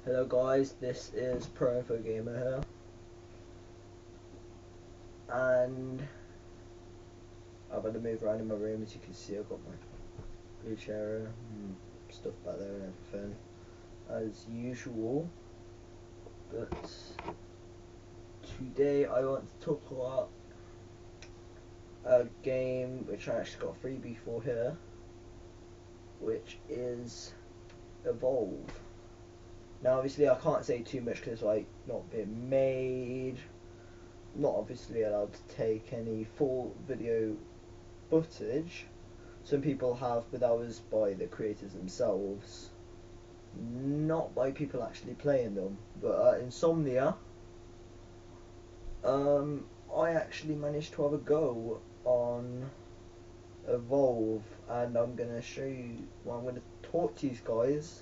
Hello guys, this is Pro Info Gamer here, and I've had to move around in my room. As you can see, I've got my blue chair and stuff back there and everything as usual. But today I want to talk about a game which I actually got a freebie for here, which is Evolve. Now obviously I can't say too much because it's like not been made, not obviously allowed to take any full video footage. Some people have, but that was by the creators themselves, not by people actually playing them. But Insomnia, I actually managed to have a go on Evolve, and I'm gonna show you. Well, I'm gonna talk to you guys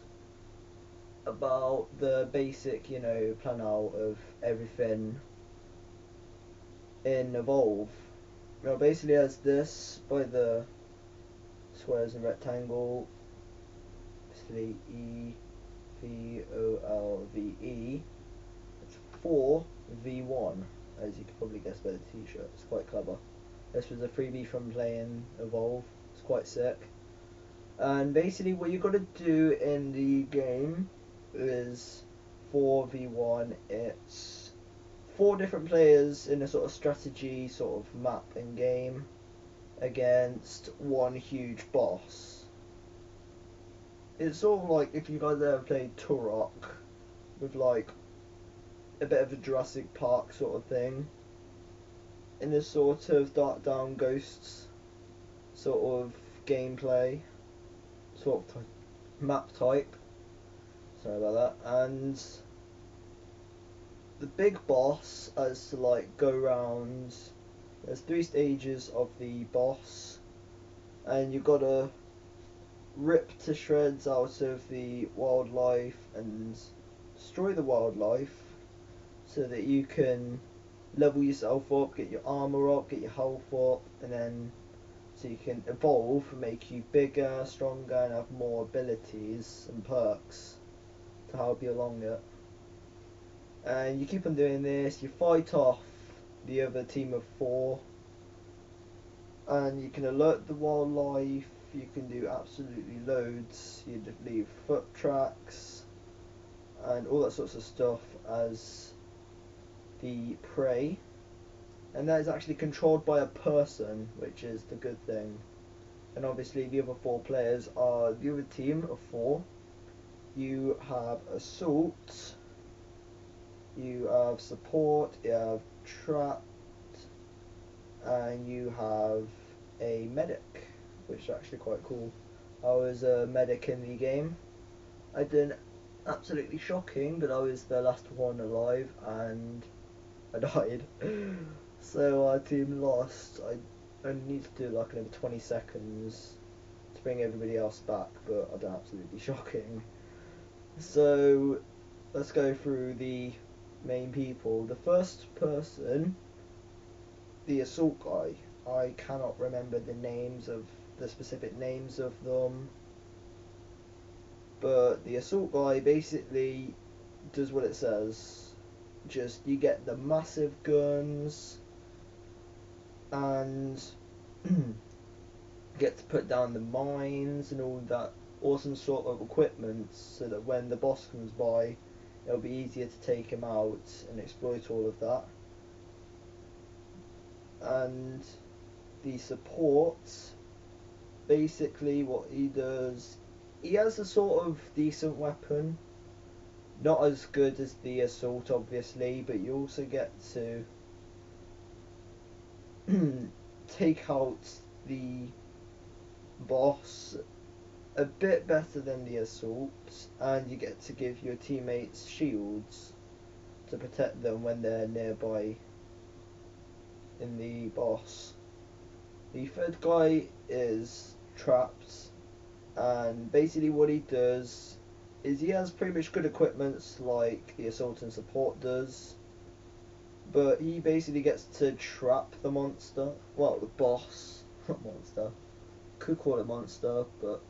about the basic, plan out of everything in Evolve. Basically as this by the squares and rectangle, basically EVOLVE. It's 4v1, as you can probably guess by the t-shirt. It's quite clever. This was a freebie from playing Evolve. It's quite sick. And basically what you got to do in the game is 4v1. It's 4 different players in a sort of strategy sort of map and game against one huge boss. It's sort of like if you guys ever played Turok, with like a bit of a Jurassic Park sort of thing, in this sort of Dark Down Ghosts sort of gameplay, sort of map type. Sorry about that. And the big boss has to like go round. There's 3 stages of the boss, and you've got to rip to shreds out of the wildlife and destroy the wildlife so that you can level yourself up, get your armor up, get your health up, and then so you can evolve and make you bigger, stronger, and have more abilities and perks to help you along it. And you keep on doing this, you fight off the other team of 4, and you can alert the wildlife. You can do absolutely loads. You leave foot tracks and all that sorts of stuff as the prey, and that is actually controlled by a person, which is the good thing. And obviously the other 4 players are the other team of 4. You have assault, you have support, you have trapped, and you have a medic, which is actually quite cool. I was a medic in the game. I did absolutely shocking, but I was the last one alive and I died. So our team lost. I only need to do like another 20 seconds to bring everybody else back, but I did absolutely shocking. So let's go through the main people. The first person, the assault guy. I cannot remember the specific names of them, but the assault guy basically does what it says. Just you get the massive guns and get to put down the mines and all that awesome sort of equipment, so that when the boss comes by it'll be easier to take him out and exploit all of that. And the support, basically what he does, he has a sort of decent weapon, not as good as the assault obviously, but you also get to take out the boss a bit better than the assault, and you get to give your teammates shields to protect them when they're nearby in the boss. The third guy is trapped, and basically what he does is he has pretty much good equipments like the assault and support does, but he basically gets to trap the monster, well the boss, not monster, could call it monster, but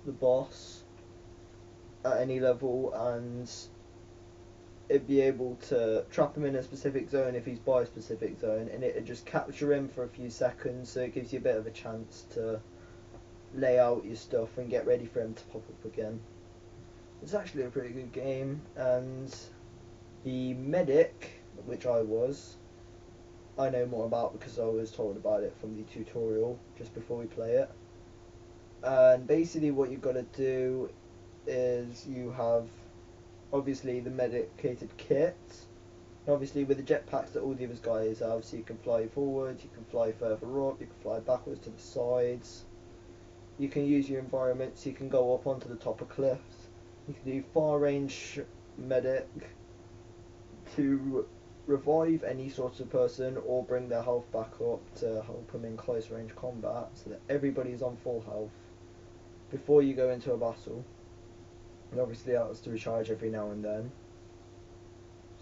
the boss at any level, and it'd be able to trap him in a specific zone if he's by a specific zone, and it'd just capture him for a few seconds, so it gives you a bit of a chance to lay out your stuff and get ready for him to pop up again. It's actually a pretty good game, and the medic, which I know more about because I was told about it from the tutorial just before we play it. And basically what you've got to do is you have obviously the medicated kit, and obviously with the jetpacks that all the other guys have, so you can fly forward, you can fly further up, you can fly backwards to the sides, you can use your environment, so you can go up onto the top of cliffs, you can do far range medic to revive any sort of person or bring their health back up to help them in close range combat, so that everybody's on full health before you go into a battle. And obviously that was to recharge every now and then.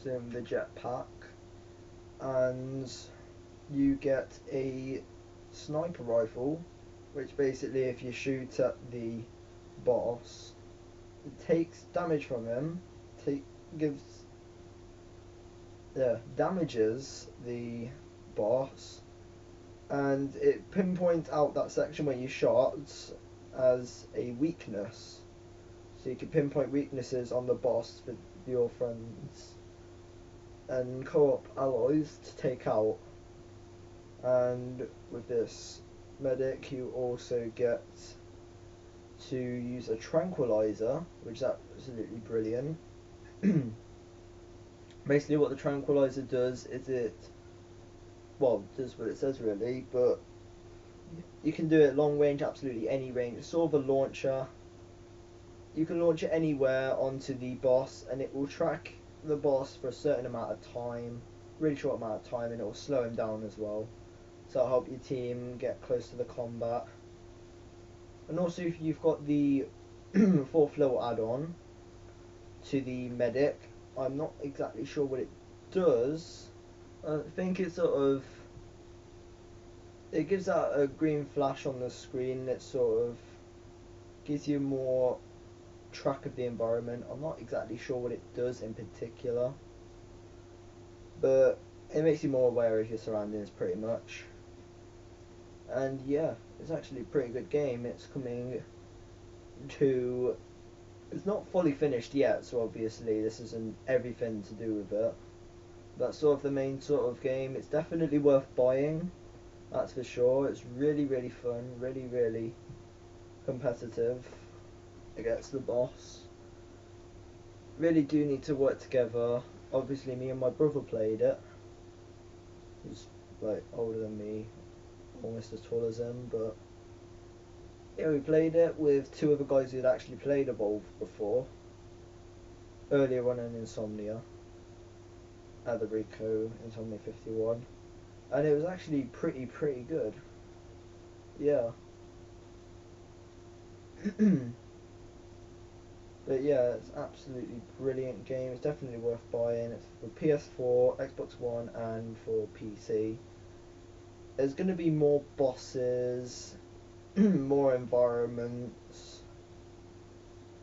So the jetpack, and you get a sniper rifle, which basically if you shoot at the boss, it takes damage from him, damages the boss, and it pinpoints out that section where you shot as a weakness. So you can pinpoint weaknesses on the boss for your friends and co-op allies to take out. And with this medic you also get to use a tranquilizer, which is absolutely brilliant. Basically what the tranquilizer does is does what it says really, but you can do it long range, absolutely any range. It's sort of a launcher. You can launch it anywhere onto the boss, and it will track the boss for a certain amount of time, really short amount of time, and it will slow him down as well. So it'll help your team get close to the combat. And also if you've got the 4th level add-on to the medic, I'm not exactly sure what it does. I think it gives out a green flash on the screen that sort of gives you more track of the environment. I'm not exactly sure what it does in particular, but it makes you more aware of your surroundings pretty much. And yeah, it's actually a pretty good game. It's not fully finished yet, so obviously this isn't everything to do with it. That's sort of the main sort of game. It's definitely worth buying, that's for sure. It's really, really fun, really, really competitive against the boss. Really do need to work together. Obviously me and my brother played it. He's like older than me, almost as tall as him, but yeah, we played it with 2 other guys who'd actually played Evolve before, earlier on in Insomnia, at the Rico Insomnia 51, and it was actually pretty good. Yeah. But yeah, it's absolutely brilliant game. It's definitely worth buying. It's for PS4, Xbox One, and for PC. There's going to be more bosses, more environments,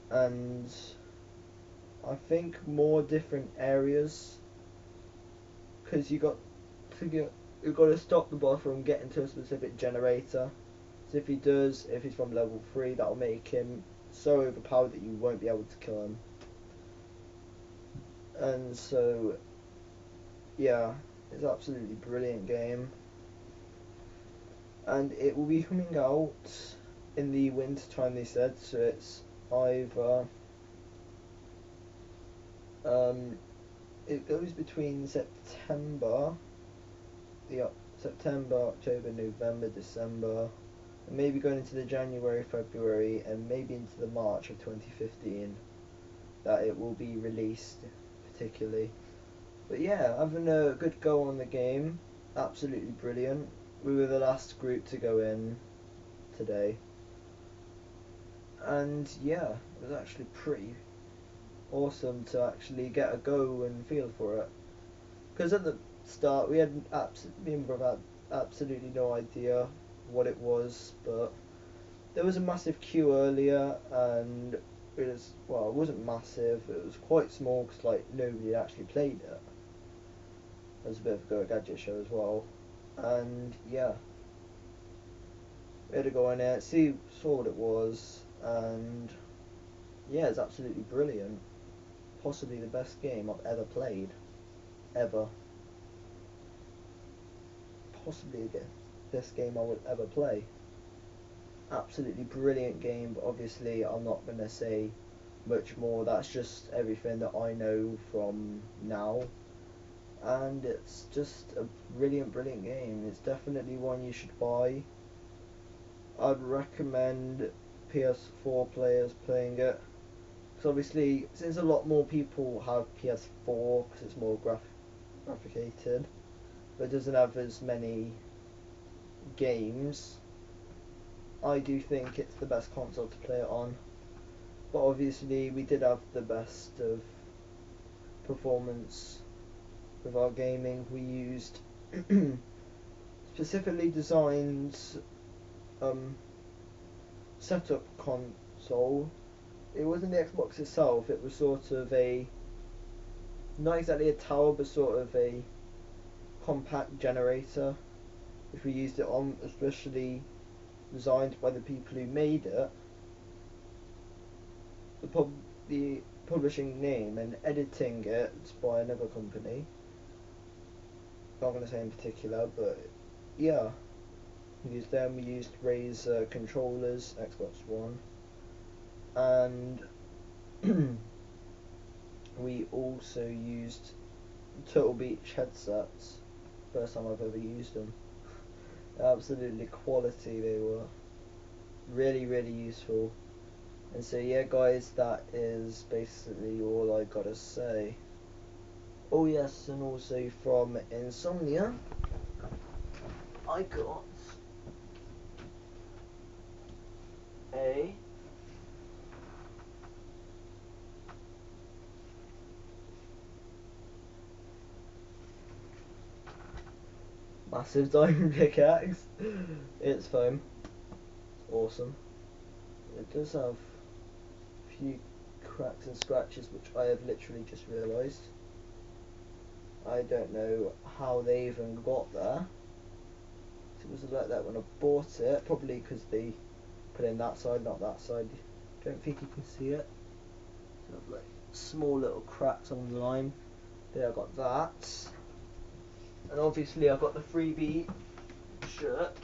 and I think more different areas. Because you've got to stop the boss from getting to a specific generator. So if he's from level 3, that'll make him so overpowered that you won't be able to kill him. And so yeah, it's absolutely brilliant game, and it will be coming out in the winter time, they said. So it's either it goes between September, October, November, December, and maybe going into the January, February, and maybe into the March of 2015 that it will be released particularly. But yeah, having a good go on the game, absolutely brilliant. We were the last group to go in today, and yeah, it was actually pretty awesome to actually get a go and feel for it. Because at the start me and brother had absolutely no idea what it was, but there was a massive queue earlier, and it was, well, it wasn't massive. It was quite small because like nobody actually played it. It was a bit of a Go Gadget show as well, and yeah, we had to go in there, saw what it was, and yeah, it's absolutely brilliant. Possibly the best game I've ever played, ever. Possibly the best game I would ever play. Absolutely brilliant game, but obviously I'm not gonna say much more. That's just everything that I know from now, and it's just a brilliant, brilliant game. It's definitely one you should buy. I'd recommend PS4 players playing it, because obviously since a lot more people have PS4 because it's more graphicated, but it doesn't have as many games, I do think it's the best console to play it on. But obviously we did have the best of performance with our gaming. We used specifically designed setup console. It wasn't the Xbox itself, it was sort of a, not exactly a tower, but sort of a compact generator, which we used it on, especially designed by the people who made it. The publishing name and editing it by another company. Not going to say in particular, but yeah, we used them. We used Razer controllers, Xbox One, and we also used Turtle Beach headsets. First time I've ever used them. Absolutely quality they were. Really, really useful. And so yeah, guys, that is basically all I gotta say. Oh yes, and also from Insomnia, I got a massive diamond pickaxe. It's foam. Awesome. It does have a few cracks and scratches, which I have literally just realised. I don't know how they even got there. It was like that when I bought it, probably because they put in that side, not that side. Don't think you can see it. So I have like small little cracks on the line. There, I got that. And obviously I got the freebie shirt,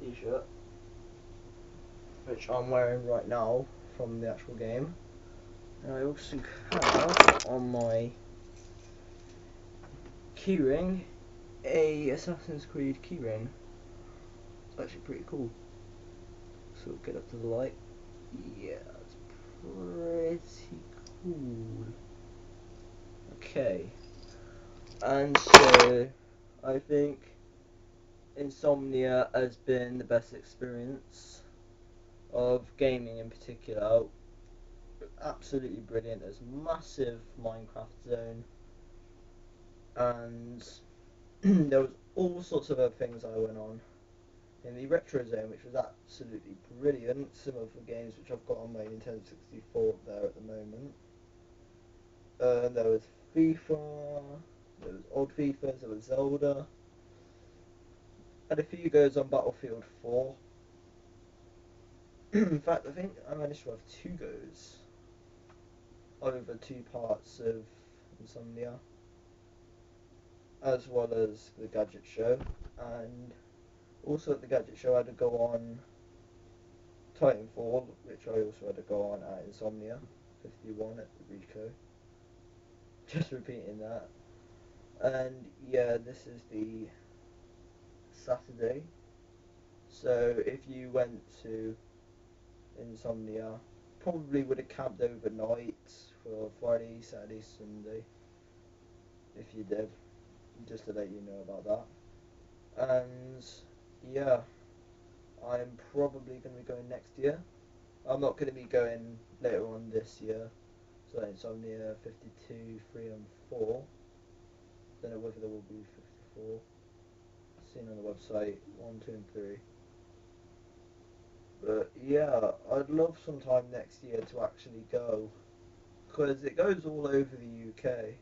t-shirt, which I'm wearing right now from the actual game. And I also have on my keyring a Assassin's Creed keyring. It's actually pretty cool. So we'll get up to the light. Yeah, it's pretty cool. Okay. And so I think Insomnia has been the best experience of gaming in particular. Absolutely brilliant. There's massive Minecraft zone, and there was all sorts of other things I went on in the retro zone, which was absolutely brilliant. Some of the games which I've got on my Nintendo 64 there at the moment. There was FIFA, there was old FIFA, there was Zelda, and a few goes on Battlefield 4. In fact, I think I managed to have 2 goes over 2 parts of Insomnia, as well as the Gadget Show, and also at the Gadget Show I had to go on Titanfall, which I also had to go on at Insomnia 51 at the Rico. Just repeating that. And yeah, this is the Saturday. So if you went to Insomnia, probably would have camped overnight for Friday, Saturday, Sunday. If you did, just to let you know about that. And yeah, I'm probably going to be going next year. I'm not going to be going later on this year. So Insomnia 52, 3 and 4. Don't know whether there will be 54. Seen on the website 1, 2 and 3. But yeah, I'd love sometime next year to actually go, because it goes all over the UK.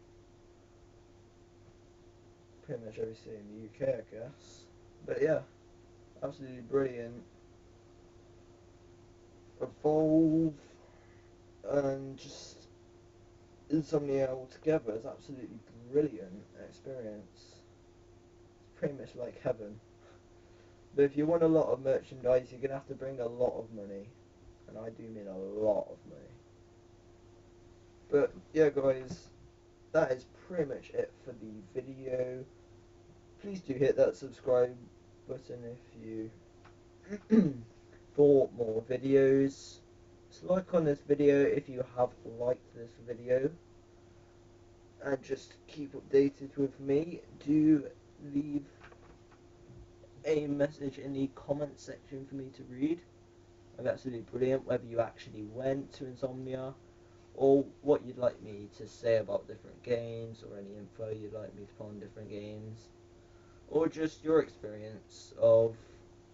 Pretty much every city in the UK, I guess. But yeah, absolutely brilliant. Evolve and just Insomnia altogether is absolutely brilliant experience. It's pretty much like heaven. But if you want a lot of merchandise, you're gonna have to bring a lot of money, and I do mean a lot of money. But yeah, guys, that is pretty much it for the video. Please do hit that subscribe button if you for more videos. So like on this video if you have liked this video, and just keep updated with me. Do leave a message in the comment section for me to read. I'm absolutely brilliant whether you actually went to Insomnia, or what you'd like me to say about different games, or any info you'd like me to put on different games, or just your experience of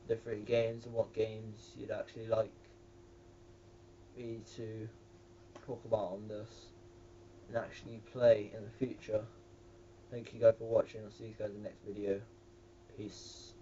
different games and what games you'd actually like me to talk about on this and actually play in the future. Thank you guys for watching. I'll see you guys in the next video. Peace.